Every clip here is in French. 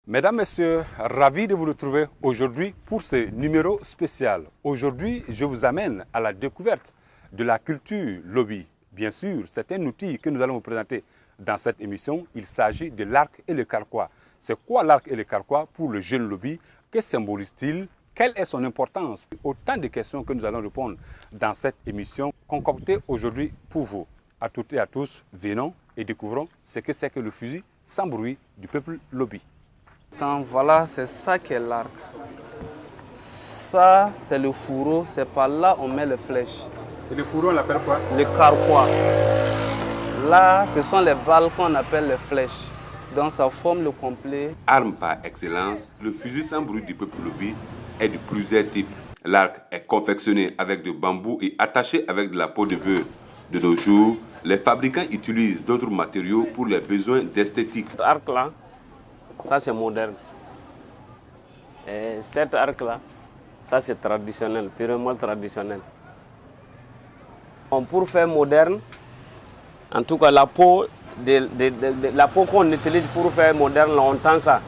Mesdames, Messieurs, ravi de vous retrouver aujourd'hui pour ce numéro spécial. Aujourd'hui, je vous amène à la découverte de la culture lobby. Bien sûr, c'est un outil que nous allons vous présenter dans cette émission. Il s'agit de l'arc et le carquois. C'est quoi l'arc et le carquois pour le jeune lobby? Que symbolise-t-il? Quelle est son importance? Autant de questions que nous allons répondre dans cette émission concoctée aujourd'hui pour vous. À toutes et à tous, venons et découvrons ce que c'est que le fusil sans bruit du peuple lobby. Voilà, c'est ça qui est l'arc. Ça, c'est le fourreau, c'est par là on met les flèches. Et le fourreau, on l'appelle quoi? Le carquois. Là, ce sont les balles qu'on appelle les flèches. Donc ça forme le complet. Arme par excellence, le fusil sans bruit du peuple lobby est de plusieurs types. L'arc est confectionné avec du bambou et attaché avec de la peau de bœuf. De nos jours, les fabricants utilisent d'autres matériaux pour les besoins d'esthétique. Cet arc-là, ça c'est moderne. Et cet arc-là, ça c'est traditionnel, purement traditionnel. Pour faire moderne, en tout cas la peau qu'on utilise pour faire moderne, là, on tend ça.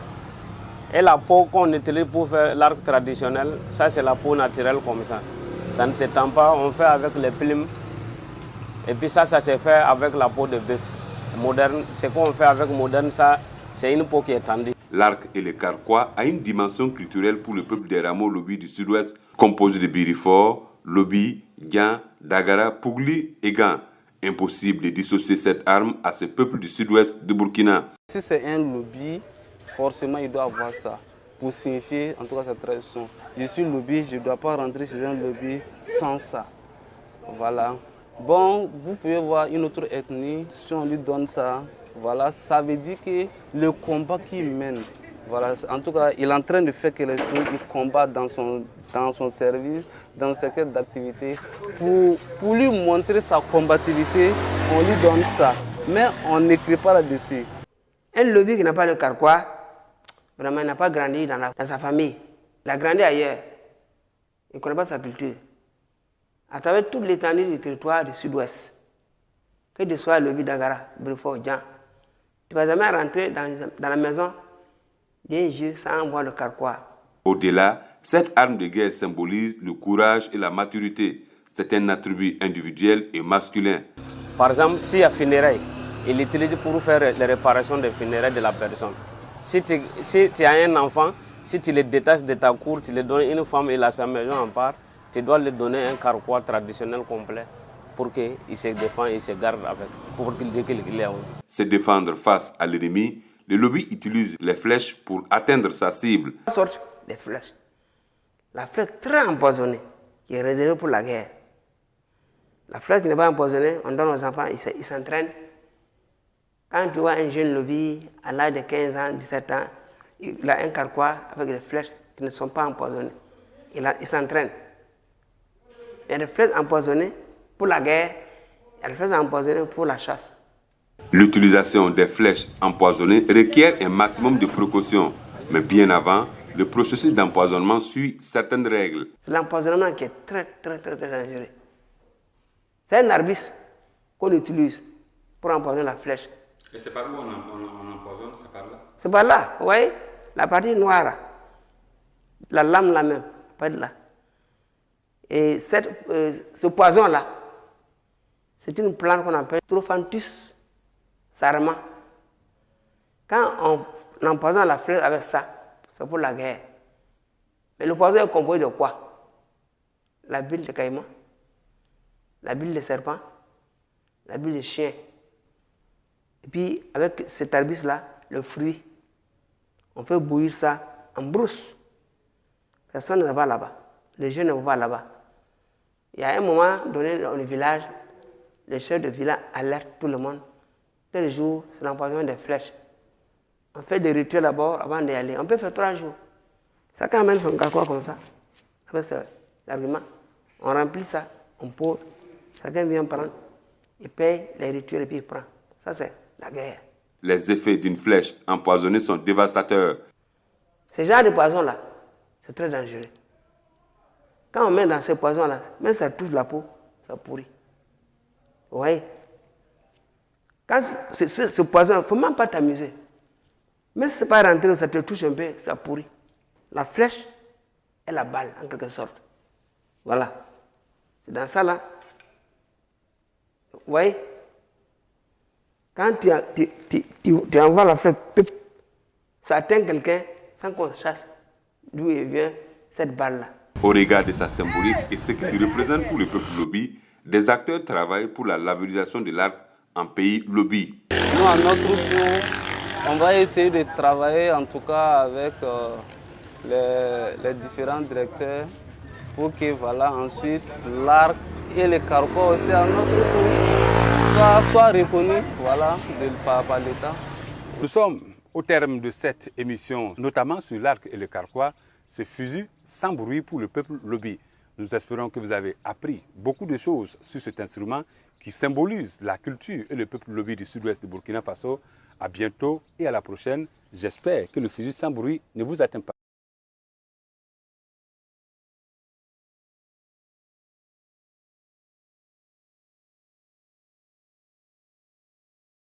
Et la peau qu'on utilise pour faire l'arc traditionnel, ça c'est la peau naturelle comme ça. Ça ne s'étend pas, on fait avec les plumes. Et puis ça se fait avec la peau de bœuf. Moderne, ce qu'on fait avec moderne, ça, c'est une peau qui est tendue. L'arc et le carquois a une dimension culturelle pour le peuple des rameaux lobby du sud-ouest, composé de Birifort, Lobby, Gyan, Dagara, Pougli et Gan. Impossible de dissocier cette arme à ce peuple du sud-ouest de Burkina. Si c'est un lobby, forcément il doit avoir ça. Pour signifier en tout cas sa tradition. Je suis lobby, je ne dois pas rentrer chez un lobby sans ça. Voilà. Bon, vous pouvez voir une autre ethnie, si on lui donne ça, voilà, ça veut dire que le combat qu'il mène, voilà, en tout cas, il est en train de faire quelque chose, il combat dans son service, dans le secteur d'activité. Pour lui montrer sa combativité, on lui donne ça, mais on n'écrit pas là-dessus. Un lobby qui n'a pas le carquois, vraiment, il n'a pas grandi dans sa famille. Il a grandi ailleurs. Il ne connaît pas sa culture. À travers toute l'étendue du territoire du sud-ouest, que ce soit le lobby d'Agara, Birifort, Djan, tu ne vas jamais rentrer dans la maison d'un jeu sans voir le carquois. Au-delà, cette arme de guerre symbolise le courage et la maturité. C'est un attribut individuel et masculin. Par exemple, s'il y a funérailles, il l'utilise pour faire les réparations des funérailles de la personne. Si tu as un enfant, si tu le détaches de ta cour, tu le donnes à une femme, il a sa maison en part, tu dois lui donner un carquois traditionnel complet pour qu'il se défende et se garde avec, pour qu'il dise qu'il est à vous. Se défendre face à l'ennemi, le lobby utilise les flèches pour atteindre sa cible. La sorte des flèches. La flèche très empoisonnée, qui est réservée pour la guerre. La flèche qui n'est pas empoisonnée, on donne aux enfants, ils s'entraînent. Quand tu vois un jeune lobby à l'âge de 15 ans, 17 ans, il a un carquois avec des flèches qui ne sont pas empoisonnées. Il s'entraîne. Il y a des flèches empoisonnées pour la guerre, il y a des flèches empoisonnées pour la chasse. L'utilisation des flèches empoisonnées requiert un maximum de précautions. Mais bien avant, le processus d'empoisonnement suit certaines règles. C'est l'empoisonnement qui est très dangereux. C'est un arbuste qu'on utilise pour empoisonner la flèche. Et c'est par où on empoisonne? C'est par là? C'est par là, vous voyez, la partie noire, la lame là même, pas de là. Et ce poison-là, c'est une plante qu'on appelle Trophanthus sarma. Quand on empoisonne la flèche avec ça, c'est pour la guerre. Mais le poison est composé de quoi? La bile de caïman, la bile de serpent, la bile de chien. Et puis, avec cet arbuste-là, le fruit, on peut bouillir ça en brousse. Personne ne va là-bas. Les jeunes ne vont pas là-bas. Il y a un moment donné dans le village, le chef de village alerte tout le monde. Tel jour, c'est l'empoisonnement des flèches. On fait des rituels d'abord avant d'y aller. On peut faire 3 jours. Chacun amène son carquois comme ça, avec cet argument. On remplit ça, on pose. Chacun vient prendre, il paye les rituels et puis il prend. Ça, c'est la guerre. Les effets d'une flèche empoisonnée sont dévastateurs. Ce genre de poison-là, c'est très dangereux. Quand on met dans ces poisons-là, même ça touche la peau, ça pourrit. Vous voyez? Quand ce poison, il ne faut même pas t'amuser. Mais si ce n'est pas rentré, ça te touche un peu, ça pourrit. La flèche et la balle, en quelque sorte. Voilà. C'est dans ça là. Vous voyez? Quand tu envoies la flèche, pip, ça atteint quelqu'un sans qu'on sache d'où vient cette balle-là. Au regard de sa symbolique et ce qu'il représente pour le peuple Lobi, des acteurs travaillent pour la labellisation de l'arc en pays Lobi. Nous, à notre tour, on va essayer de travailler en tout cas avec les différents directeurs pour que voilà, ensuite l'arc et le carquois aussi à notre tour soient reconnus voilà, par l'État. Nous sommes au terme de cette émission, notamment sur l'arc et le carquois, ce fusil sans bruit pour le peuple Lobi. Nous espérons que vous avez appris beaucoup de choses sur cet instrument qui symbolise la culture et le peuple Lobi du sud-ouest de Burkina Faso. À bientôt et à la prochaine. J'espère que le fusil sans bruit ne vous atteint pas.